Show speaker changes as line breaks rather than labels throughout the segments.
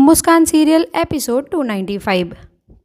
मुस्कान serial episode 295।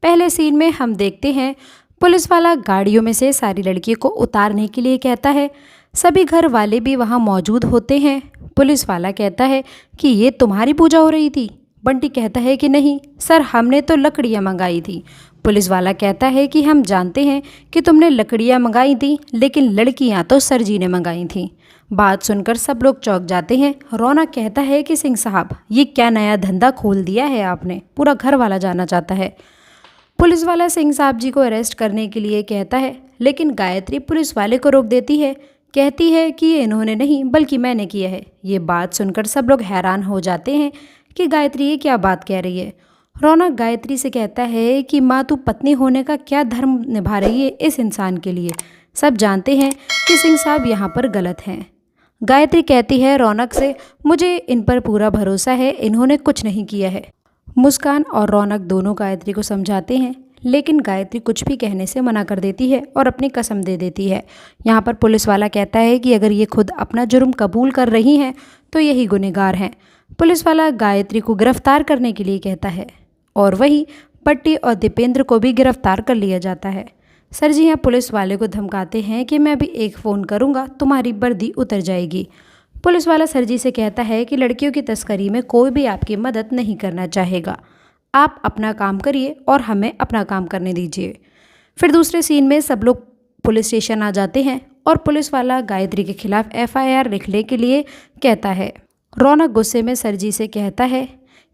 पहले scene में हम देखते हैं पुलिस वाला गाड़ियों में से सारी लड़कियों को उतारने के लिए कहता है। सभी घर वाले भी वहाँ मौजूद होते हैं। पुलिस वाला कहता है कि ये तुम्हारी पूजा हो रही थी। बंटी कहता है कि नहीं सर, हमने तो लकड़ियाँ मंगाई थी। पुलिस वाला कहता है कि हम जानते हैं कि तुमने लकड़ियाँ मंगाई थी, लेकिन लड़कियाँ तो सर जी ने मंगाई थी। बात सुनकर सब लोग चौंक जाते हैं। रौनक कहता है कि सिंह साहब, ये क्या नया धंधा खोल दिया है आपने, पूरा घर वाला जाना चाहता है। पुलिस वाला सिंह साहब जी को अरेस्ट करने के लिए कहता है, लेकिन गायत्री पुलिस वाले को रोक देती है। कहती है कि ये इन्होंने नहीं बल्कि मैंने किया है। ये बात सुनकर सब लोग हैरान हो जाते हैं कि गायत्री ये क्या बात कह रही है। रौनक गायत्री से कहता है कि माँ, तू पत्नी होने का क्या धर्म निभा रही है इस इंसान के लिए। सब जानते हैं कि सिंह साहब यहाँ पर गलत हैं। गायत्री कहती है रौनक से, मुझे इन पर पूरा भरोसा है, इन्होंने कुछ नहीं किया है। मुस्कान और रौनक दोनों गायत्री को समझाते हैं, लेकिन गायत्री कुछ भी कहने से मना कर देती है और अपनी कसम दे देती है। यहाँ पर पुलिस वाला कहता है कि अगर ये खुद अपना जुर्म कबूल कर रही हैं तो यही गुनहगार हैं। पुलिस वाला गायत्री को गिरफ्तार करने के लिए कहता है और वहीं पट्टी और दीपेंद्र को भी गिरफ्तार कर लिया जाता है। सर जी यहाँ पुलिस वाले को धमकाते हैं कि मैं अभी एक फ़ोन करूँगा, तुम्हारी वर्दी उतर जाएगी। पुलिस वाला सर जी से कहता है कि लड़कियों की तस्करी में कोई भी आपकी मदद नहीं करना चाहेगा, आप अपना काम करिए और हमें अपना काम करने दीजिए। फिर दूसरे सीन में सब लोग पुलिस स्टेशन आ जाते हैं और पुलिस वाला गायत्री के खिलाफ FIR लिखने के लिए कहता है। रौनक गुस्से में सर जी से कहता है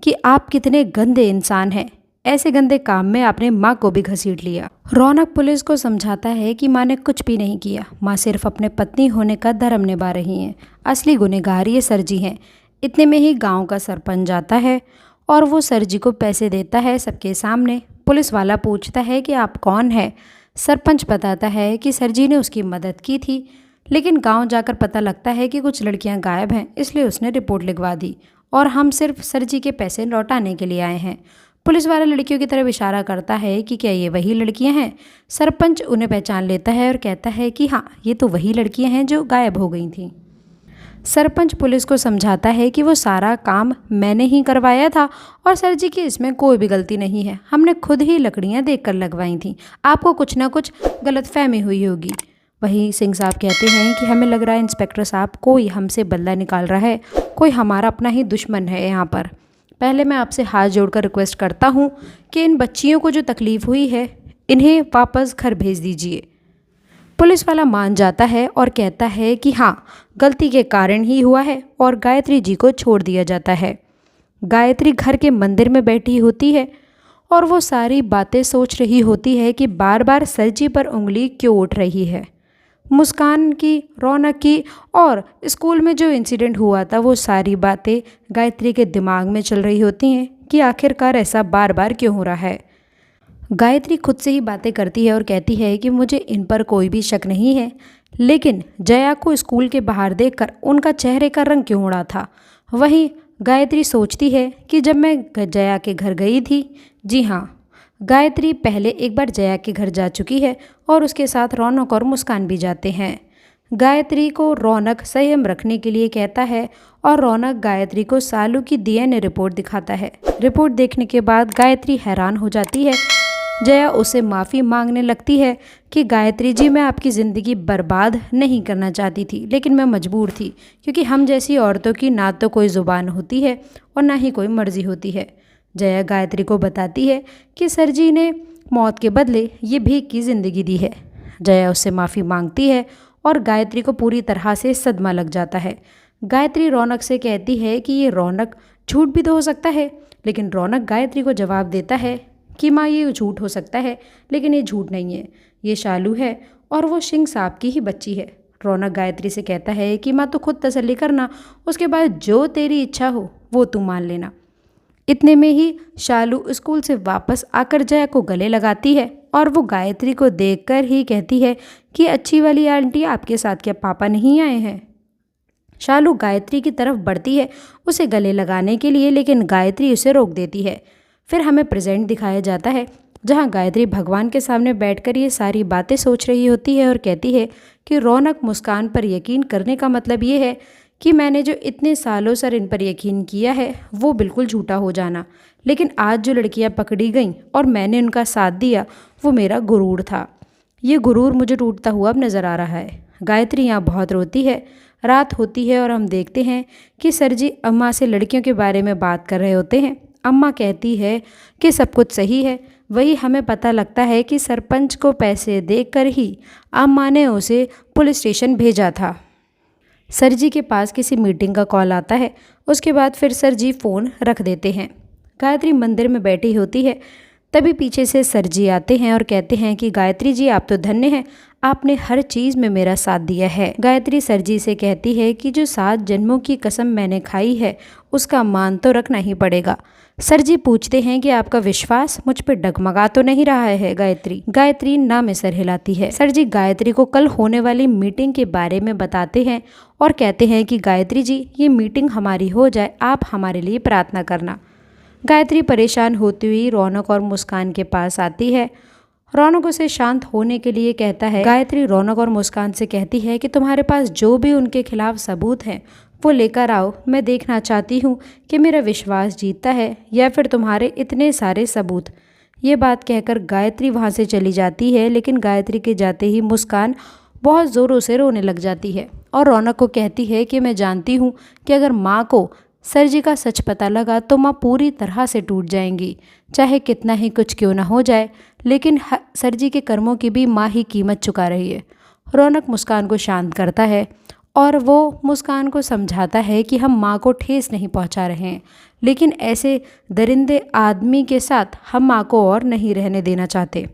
कि आप कितने गंदे इंसान हैं, ऐसे गंदे काम में आपने माँ को भी घसीट लिया। रौनक पुलिस को समझाता है कि माँ ने कुछ भी नहीं किया, माँ सिर्फ अपने पत्नी होने का धर्म निभा रही हैं, असली गुनहगार ये सर जी हैं। इतने में ही गांव का सरपंच आता है और वो सर जी को पैसे देता है सबके सामने। पुलिस वाला पूछता है कि आप कौन हैं। सरपंच बताता है कि सर जी ने उसकी मदद की थी, लेकिन गाँव जाकर पता लगता है कि कुछ लड़कियाँ गायब हैं, इसलिए उसने रिपोर्ट लिखवा दी और हम सिर्फ सर जी के पैसे लौटाने के लिए आए हैं। पुलिस वाला लड़कियों की तरफ इशारा करता है कि क्या ये वही लड़कियां हैं। सरपंच उन्हें पहचान लेता है और कहता है कि हाँ, ये तो वही लड़कियां हैं जो गायब हो गई थीं। सरपंच पुलिस को समझाता है कि वो सारा काम मैंने ही करवाया था और सर जी की इसमें कोई भी गलती नहीं है, हमने खुद ही लकड़ियां देखकर लगवाई थीं, आपको कुछ ना कुछ गलतफहमी हुई होगी। वहीं सिंह साहब कहते हैं कि हमें लग रहा है इंस्पेक्टर साहब कोई हमसे बदला निकाल रहा है, कोई हमारा अपना ही दुश्मन है यहाँ पर। पहले मैं आपसे हाथ जोड़कर रिक्वेस्ट करता हूँ कि इन बच्चियों को जो तकलीफ़ हुई है इन्हें वापस घर भेज दीजिए। पुलिस वाला मान जाता है और कहता है कि हाँ, गलती के कारण ही हुआ है और गायत्री जी को छोड़ दिया जाता है। गायत्री घर के मंदिर में बैठी होती है और वो सारी बातें सोच रही होती है कि बार बार सर जी पर उंगली क्यों उठ रही है। मुस्कान की, रौनक की और स्कूल में जो इंसिडेंट हुआ था वो सारी बातें गायत्री के दिमाग में चल रही होती हैं कि आखिरकार ऐसा बार बार क्यों हो रहा है। गायत्री खुद से ही बातें करती है और कहती है कि मुझे इन पर कोई भी शक नहीं है, लेकिन जया को स्कूल के बाहर देखकर उनका चेहरे का रंग क्यों उड़ा था। वहीं गायत्री सोचती है कि जब मैं जया के घर गई थी, जी हाँ, गायत्री पहले एक बार जया के घर जा चुकी है और उसके साथ रौनक और मुस्कान भी जाते हैं। गायत्री को रौनक संयम रखने के लिए कहता है और रौनक गायत्री को सालू की DNA रिपोर्ट दिखाता है। रिपोर्ट देखने के बाद गायत्री हैरान हो जाती है। जया उससे माफ़ी मांगने लगती है कि गायत्री जी, मैं आपकी ज़िंदगी बर्बाद नहीं करना चाहती थी, लेकिन मैं मजबूर थी, क्योंकि हम जैसी औरतों की ना तो कोई ज़ुबान होती है और ना ही कोई मर्ज़ी होती है। जया गायत्री को बताती है कि सर जी ने मौत के बदले ये भीख की ज़िंदगी दी है। जया उससे माफ़ी मांगती है और गायत्री को पूरी तरह से सदमा लग जाता है। गायत्री रौनक से कहती है कि ये रौनक झूठ भी तो हो सकता है, लेकिन रौनक गायत्री को जवाब देता है कि माँ, ये झूठ हो सकता है, लेकिन ये झूठ नहीं है, ये शालू है और वो सिंह साहब की ही बच्ची है। रौनक गायत्री से कहता है कि माँ, तो खुद तसल्ली करना, उसके बाद जो तेरी इच्छा हो वो तू मान लेना। इतने में ही शालू स्कूल से वापस आकर जया को गले लगाती है और वो गायत्री को देखकर ही कहती है कि अच्छी वाली आंटी, आपके साथ क्या पापा नहीं आए हैं। शालू गायत्री की तरफ बढ़ती है उसे गले लगाने के लिए, लेकिन गायत्री उसे रोक देती है। फिर हमें प्रेजेंट दिखाया जाता है जहाँ गायत्री भगवान के सामने बैठकर ये सारी बातें सोच रही होती है और कहती है कि रौनक मुस्कान पर यकीन करने का मतलब ये है कि मैंने जो इतने सालों सर इन पर यकीन किया है वो बिल्कुल झूठा हो जाना। लेकिन आज जो लड़कियां पकड़ी गईं और मैंने उनका साथ दिया वो मेरा गुरूर था। ये गुरूर मुझे टूटता हुआ अब नज़र आ रहा है। गायत्री यहाँ बहुत रोती है। रात होती है और हम देखते हैं कि सर जी अम्मा से लड़कियों के बारे में बात कर रहे होते हैं। अम्मा कहती है कि सब कुछ सही है। वही हमें पता लगता है कि सरपंच को पैसे देकर ही अम्मा ने उसे पुलिस स्टेशन भेजा था। सर जी के पास किसी मीटिंग का कॉल आता है। उसके बाद फिर सर जी फ़ोन रख देते हैं। गायत्री मंदिर में बैठी होती है। तभी पीछे से सर जी आते हैं और कहते हैं कि गायत्री जी आप तो धन्य हैं, आपने हर चीज़ में मेरा साथ दिया है। गायत्री सर जी से कहती है कि जो 7 जन्मों की कसम मैंने खाई है उसका मान तो रखना ही पड़ेगा। सर जी पूछते हैं कि आपका विश्वास मुझ पर डगमगा तो नहीं रहा है गायत्री? गायत्री ना में सर हिलाती है। सर जी गायत्री को कल होने वाली मीटिंग के बारे में बताते हैं और कहते हैं कि गायत्री जी ये मीटिंग हमारी हो जाए, आप हमारे लिए प्रार्थना करना। गायत्री परेशान होती हुई रौनक और मुस्कान के पास आती है। रौनक उसे शांत होने के लिए कहता है। गायत्री रौनक और मुस्कान से कहती है कि तुम्हारे पास जो भी उनके खिलाफ सबूत हैं वो लेकर आओ। मैं देखना चाहती हूँ कि मेरा विश्वास जीतता है या फिर तुम्हारे इतने सारे सबूत। ये बात कहकर गायत्री वहाँ से चली जाती है। लेकिन गायत्री के जाते ही मुस्कान बहुत ज़ोरों से रोने लग जाती है और रौनक को कहती है कि मैं जानती हूँ कि अगर माँ को सर जी का सच पता लगा तो माँ पूरी तरह से टूट जाएंगी। चाहे कितना ही कुछ क्यों ना हो जाए, लेकिन सर जी के कर्मों की भी माँ ही कीमत चुका रही है। रौनक मुस्कान को शांत करता है और वो मुस्कान को समझाता है कि हम माँ को ठेस नहीं पहुँचा रहे हैं, लेकिन ऐसे दरिंदे आदमी के साथ हम माँ को और नहीं रहने देना चाहते।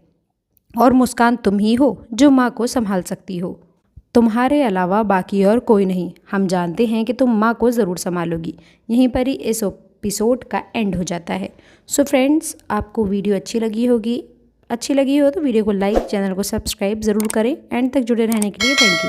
और मुस्कान तुम ही हो जो माँ को संभाल सकती हो, तुम्हारे अलावा बाकी और कोई नहीं। हम जानते हैं कि तुम माँ को ज़रूर संभालोगी। यहीं पर ही इस एपिसोड का एंड हो जाता है। सो फ्रेंड्स, आपको वीडियो अच्छी लगी हो तो वीडियो को लाइक, चैनल को सब्सक्राइब ज़रूर करें। एंड तक जुड़े रहने के लिए थैंक यू।